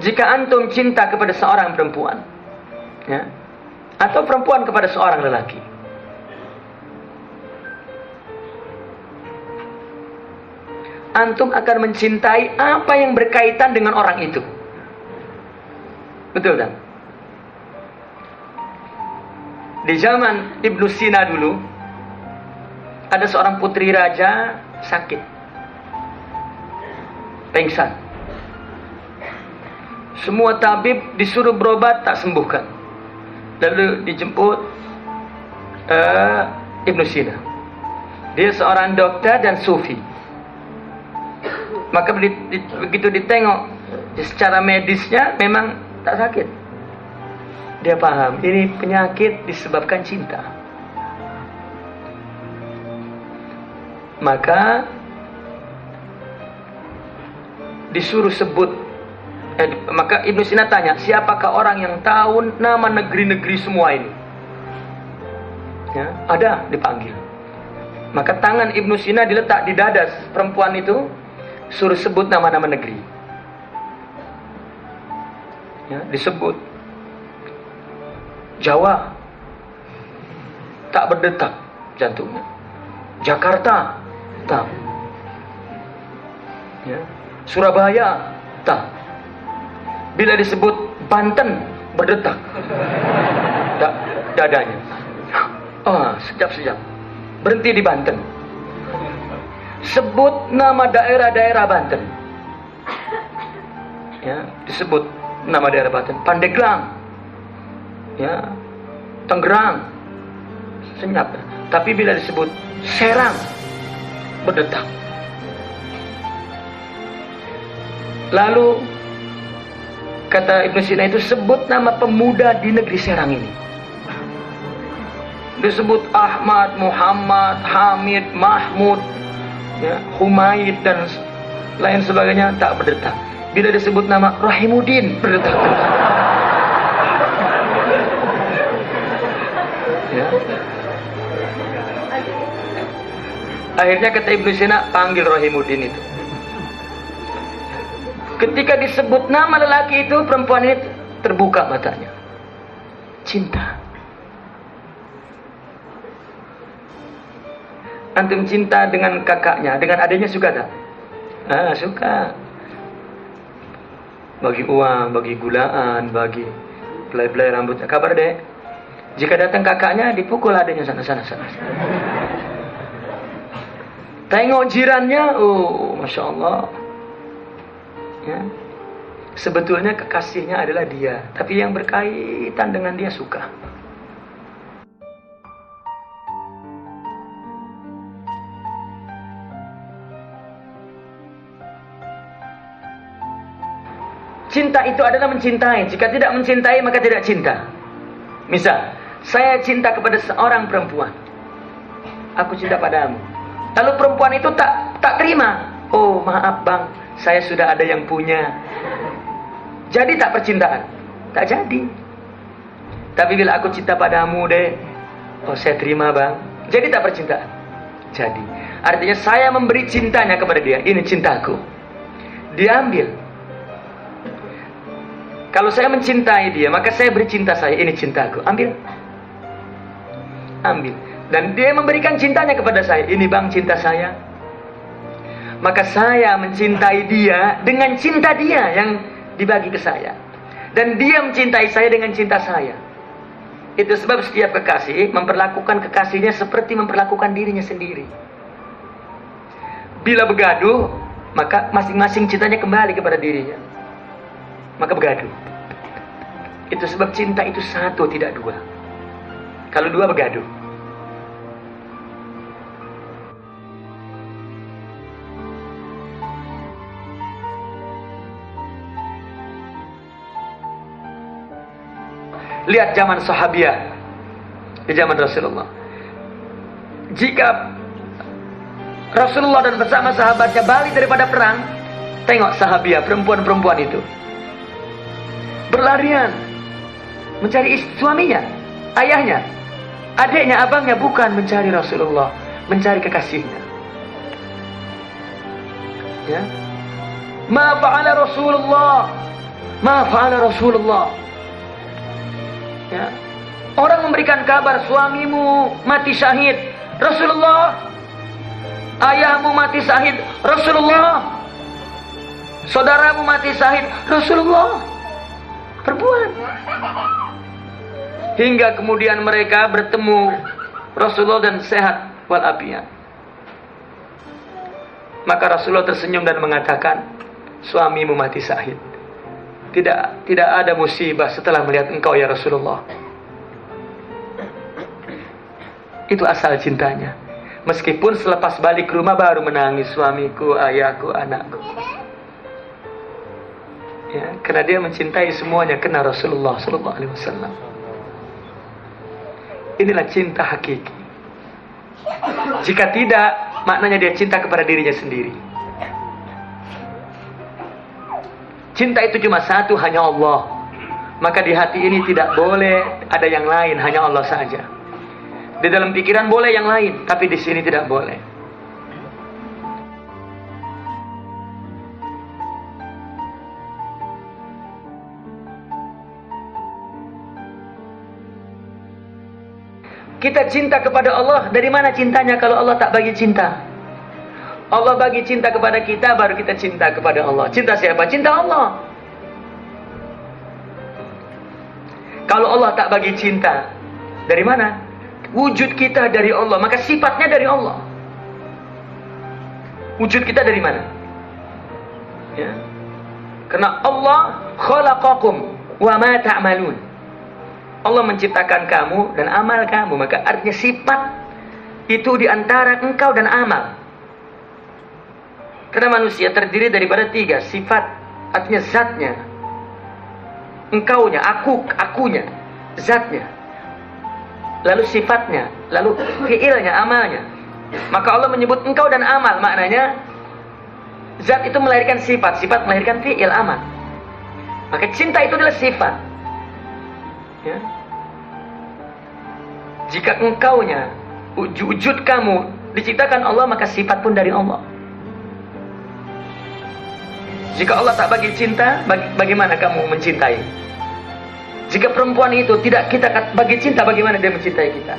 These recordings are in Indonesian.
jika antum cinta kepada seorang perempuan, ya, atau perempuan kepada seorang lelaki, antum akan mencintai apa yang berkaitan dengan orang itu. Betul kan? Di zaman Ibnu Sina dulu, ada seorang putri raja sakit, pingsan. Semua tabib disuruh berobat, tak sembuhkan. Lalu dijemput Ibnu Sina. Dia seorang dokter dan sufi. Maka begitu ditengok secara medisnya memang tak sakit. Dia paham ini penyakit disebabkan cinta. Maka disuruh sebut. Maka Ibnu Sina tanya, siapakah orang yang tahu nama negeri-negeri semua ini? Ya, ada, dipanggil. Maka tangan Ibnu Sina diletak di dada perempuan itu, suruh sebut nama-nama negeri. Ya, disebut. Jawa, tak berdetak jantungnya. Jakarta, tak. Ya. Surabaya, tak. Bila disebut Banten, berdetak dadanya. Sekejap. Berhenti di Banten. Sebut nama daerah-daerah Banten. Ya, disebut nama daerah Banten. Pandeglang, ya, Tangerang, senyap. Tapi bila disebut Serang, berdetak. Lalu kata Ibnu Sina itu, sebut nama pemuda di negeri Serang ini. Disebut Ahmad, Muhammad, Hamid, Mahmud, ya, Humaid dan lain sebagainya, tak berdetak. Bila disebut nama Rahimuddin, berdetak. Ya. Akhirnya kata Ibnu Sina, panggil Rahimuddin itu. Ketika disebut nama lelaki itu, perempuan ini terbuka matanya. Cinta. Antum cinta dengan kakaknya, dengan adiknya suka tak? Suka. Bagi uang, bagi gulaan, bagi belai-belai rambutnya. Kabar dek, jika datang kakaknya, dipukul adiknya sana. Tengok jirannya, Masya Allah. Ya. Sebetulnya kekasihnya adalah dia, tapi yang berkaitan dengan dia suka. Cinta itu adalah mencintai. Jika tidak mencintai, maka tidak cinta. Misal, saya cinta kepada seorang perempuan. Aku cinta padamu. Lalu perempuan itu tak terima. Oh, maaf bang, saya sudah ada yang punya. Jadi tak percintaan? Tak jadi. Tapi bila aku cinta padamu deh, oh saya terima bang. Jadi tak percintaan? Jadi. Artinya saya memberi cintanya kepada dia. Ini cintaku. Dia ambil. Kalau saya mencintai dia, maka saya beri cinta saya. Ini cintaku. Ambil. Dan dia memberikan cintanya kepada saya. Ini bang cinta saya. Maka saya mencintai dia dengan cinta dia yang dibagi ke saya. Dan dia mencintai saya dengan cinta saya. Itu sebab setiap kekasih memperlakukan kekasihnya seperti memperlakukan dirinya sendiri. Bila begaduh, maka masing-masing cintanya kembali kepada dirinya. Maka begaduh. Itu sebab cinta itu satu, tidak dua. Kalau dua begaduh. Lihat zaman sahabiah di zaman Rasulullah. Jika Rasulullah dan bersama sahabatnya balik daripada perang, tengok sahabiah, perempuan-perempuan itu berlarian mencari suaminya, ayahnya, adiknya, abangnya, bukan mencari Rasulullah, mencari kekasihnya. Ya. Ma fa'ala Rasulullah Ma fa'ala Rasulullah. Ya. Orang memberikan kabar suamimu mati syahid, Rasulullah. Ayahmu mati syahid, Rasulullah. Saudaramu mati syahid, Rasulullah. Perbuat. Hingga kemudian mereka bertemu Rasulullah dan sehat walafiat. Maka Rasulullah tersenyum dan mengatakan, suamimu mati syahid. Tidak ada musibah setelah melihat engkau ya Rasulullah. Itu asal cintanya. Meskipun selepas balik ke rumah baru menangis, suamiku, ayahku, anakku. Ya, karena dia mencintai semuanya karena Rasulullah sallallahu alaihi wasallam. Inilah cinta hakiki. Jika tidak, maknanya dia cinta kepada dirinya sendiri. Cinta itu cuma satu, hanya Allah. Maka di hati ini tidak boleh ada yang lain, hanya Allah saja. Di dalam pikiran boleh yang lain, tapi di sini tidak boleh. Kita cinta kepada Allah, dari mana cintanya kalau Allah tak bagi cinta? Allah bagi cinta kepada kita, baru kita cinta kepada Allah. Cinta siapa? Cinta Allah. Kalau Allah tak bagi cinta, dari mana? Wujud kita dari Allah, maka sifatnya dari Allah. Wujud kita dari mana? Ya. Karena Allah khalaqakum wa ma ta'malun. Allah menciptakan kamu dan amal kamu, maka artinya sifat itu di antara engkau dan amal. Karena manusia terdiri daripada 3 sifat, artinya zatnya, engkaunya, akunya, zatnya. Lalu sifatnya, lalu fiilnya, amalnya. Maka Allah menyebut engkau dan amal, maknanya zat itu melahirkan sifat, sifat melahirkan fiil, amal. Maka cinta itu adalah sifat. Ya. Jika engkaunya, wujud kamu diciptakan Allah, maka sifat pun dari Allah. Jika Allah tak bagi cinta, bagaimana kamu mencintai? Jika perempuan itu tidak kita bagi cinta, bagaimana dia mencintai kita?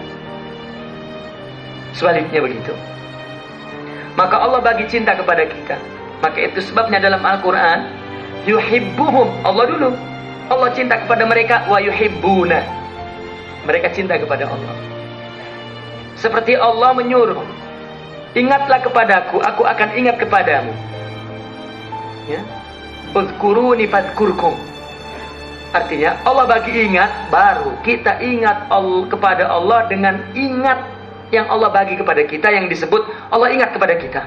Sebaliknya begitu. Maka Allah bagi cinta kepada kita. Maka itu sebabnya dalam Al-Quran, yuhibbuhum, Allah dulu. Allah cinta kepada mereka, wa yuhibbuna. Mereka cinta kepada Allah. Seperti Allah menyuruh, ingatlah kepadaku, aku akan ingat kepadamu. Ya. Uzkuruni fadkurkum. Artinya Allah bagi ingat, baru kita ingat kepada Allah dengan ingat yang Allah bagi kepada kita, yang disebut Allah ingat kepada kita.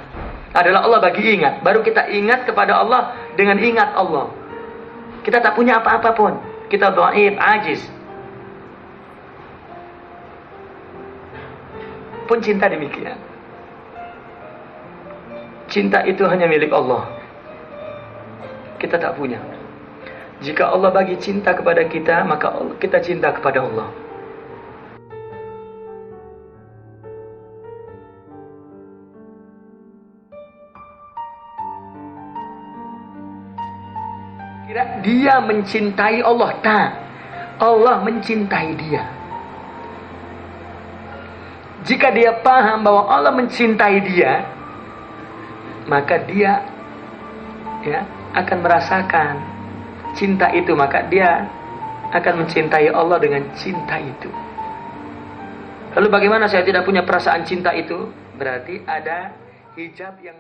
Adalah Allah bagi ingat, baru kita ingat kepada Allah dengan ingat Allah. Kita tak punya apa-apa pun, kita dhaif, ajiz. Pun cinta demikian. Cinta itu hanya milik Allah. Kita tak punya. Jika Allah bagi cinta kepada kita, maka kita cinta kepada Allah. Kira dia mencintai Allah? Tak. Allah mencintai dia. Jika dia paham bahwa Allah mencintai dia, maka dia akan merasakan cinta itu, maka dia akan mencintai Allah dengan cinta itu. Lalu bagaimana saya tidak punya perasaan cinta itu? Berarti ada hijab yang